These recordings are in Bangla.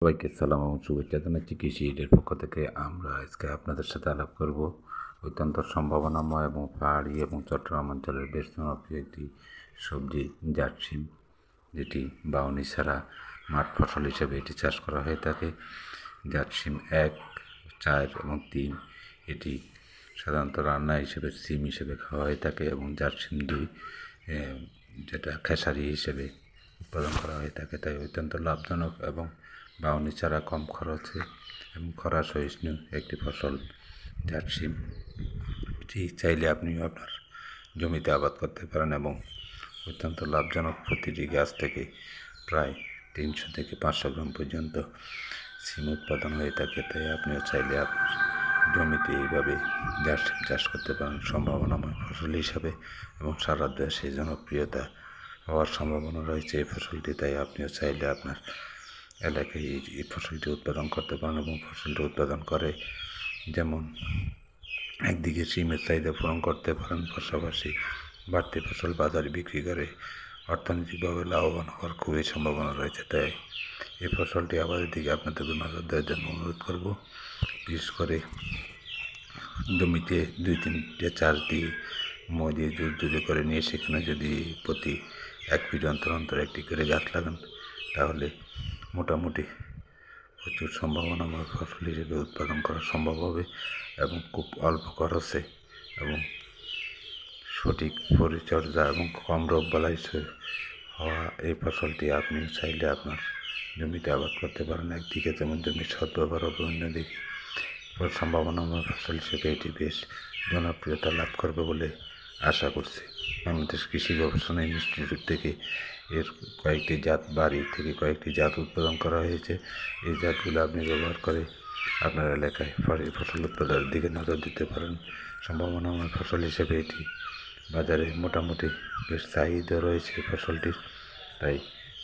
সবাইকে সালাম এবং শুভেচ্ছা জানাচ্ছি। কৃষি ইডের পক্ষ থেকে আমরা আজকে আপনাদের সাথে আলাপ করব অত্যন্ত সম্ভাবনাময় এবং পাহাড়ি এবং চট্টগ্রাম অঞ্চলের বেশ জনপ্রিয় একটি সবজি জাট শিম, যেটি বাউনি ছাড়া মাঠ ফসল হিসেবে এটি চাষ করা হয়ে থাকে। জাট শিম 1, 4 এবং 3 এটি সাধারণত রান্না হিসেবে শিম হিসেবে খাওয়া হয়ে থাকে এবং জাট শিম 2 যেটা খেসারি হিসেবে উৎপাদন করা হয়ে থাকে। তাই অত্যন্ত লাভজনক এবং বাউনি ছাড়া কম খরচে এবং খরা সহিষ্ণু একটি ফসল জাট শিম। এটি চাইলে আপনি আপনার জমিতে আবাদ করতে পারেন এবং অত্যন্ত লাভজনক। প্রতিটি গাছ থেকে প্রায় 300 থেকে 500 গ্রাম পর্যন্ত শিম উৎপাদন হয়ে থাকে। তাই আপনিও চাইলে আপনার জমিতে এইভাবে জাট শিম চাষ করতে পারেন সম্ভাবনাময় ফসল হিসাবে এবং সারা দেশে জনপ্রিয়তা হওয়ার সম্ভাবনা রয়েছে এই ফসলটি। তাই আপনিও চাইলে আপনার এলাকায় এই ফসলটি উৎপাদন করতে পারেন এবং ফসলটি উৎপাদন করে যেমন একদিকে শিমের চাহিদা পূরণ করতে পারেন, পাশাপাশি বাড়তি ফসল বাজারে বিক্রি করে অর্থনৈতিকভাবে লাভবান হওয়ার খুবই সম্ভাবনা রয়েছে। তাই এই ফসলটি আবাদের দিকে আপনাদেরকে নজর দেওয়ার জন্য অনুরোধ করব। বিশেষ করে জমিতে 2-3টে চাষ দিয়ে মই দিয়ে জুড়ে করে নিয়ে সেখানে যদি প্রতি 1 ফিট অন্তর অন্তর একটি করে গাছ লাগান, তাহলে মোটামুটি প্রচুর সম্ভাবনাময় ফসল হিসেবে উৎপাদন করা সম্ভব হবে এবং খুব অল্প খরচে এবং সঠিক পরিচর্যা এবং কম রোগবালাই হওয়া এই ফসলটি আপনি চাইলে আপনার জমিতে আবাদ করতে পারেন। একদিকে যেমন জমির সদ্ব্যবহার হবে, অন্যদিকে সম্ভাবনাময় ফসল হিসেবে এটি বেশ জনপ্রিয়তা লাভ করবে বলে আশা করছি। বাংলাদেশ কৃষি গবেষণা ইনস্টিটিউট থেকে এর কয়েকটি জাত উৎপাদন করা হয়েছে। এই জাতগুলো আপনি ব্যবহার করে আপনার এলাকায় ফসল উৎপাদনের দিকে নজর দিতে পারেন। সম্ভাবনাময় ফসল হিসেবে এটি বাজারে মোটামুটি বেশ চাহিদা রয়েছে ফসলটির। তাই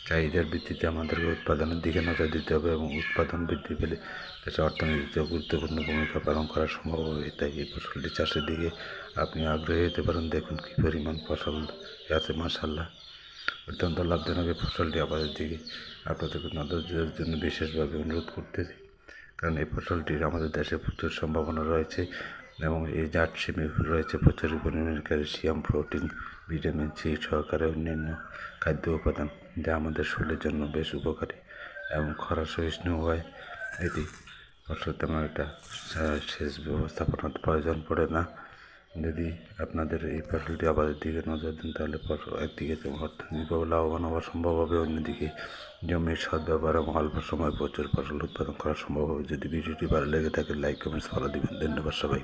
চাহিদার ভিত্তিতে আমাদেরকে উৎপাদনের দিকে নজর দিতে হবে এবং উৎপাদন বৃদ্ধি পেলে দেশের অর্থনীতিতে গুরুত্বপূর্ণ ভূমিকা পালন করা সম্ভব হবে। তাই এই ফসলটি চাষের দিকে আপনি আগ্রহী হতে পারেন। দেখুন কী পরিমাণ ফসল আছে, মাশাআল্লাহ। অত্যন্ত লাভজনক এই ফসলটি আবাদের দিকে আপনাদেরকে নজর দেওয়ার জন্য বিশেষভাবে অনুরোধ করতেছি, কারণ এই ফসলটির আমাদের দেশে প্রচুর সম্ভাবনা রয়েছে এবং এই জাট শিমে রয়েছে প্রচুর পরিমাণের ক্যালসিয়াম, প্রোটিন, ভিটামিন সি সহকারে অন্যান্য খাদ্য উপাদান, যা আমাদের শরীরের জন্য বেশ উপকারী এবং খরা সহিষ্ণু হয়। এটি ফসল তেমন একটা সেচ ব্যবস্থাপনার প্রয়োজন পড়ে না। যদি আপনাদের এই ফসলটি আবাদের দিকে নজর দেন, তাহলে একদিকে যেমন অর্থনৈতিকভাবে লাভবান হওয়া সম্ভব হবে, অন্যদিকে জমির সদ্ব্যবহার এবং অল্প সময় প্রচুর ফসল উৎপাদন করা সম্ভব হবে। যদি ভিডিওটি ভালো লেগে থাকে, লাইক, কমেন্টস, ফলো দিবেন। ধন্যবাদ সবাই।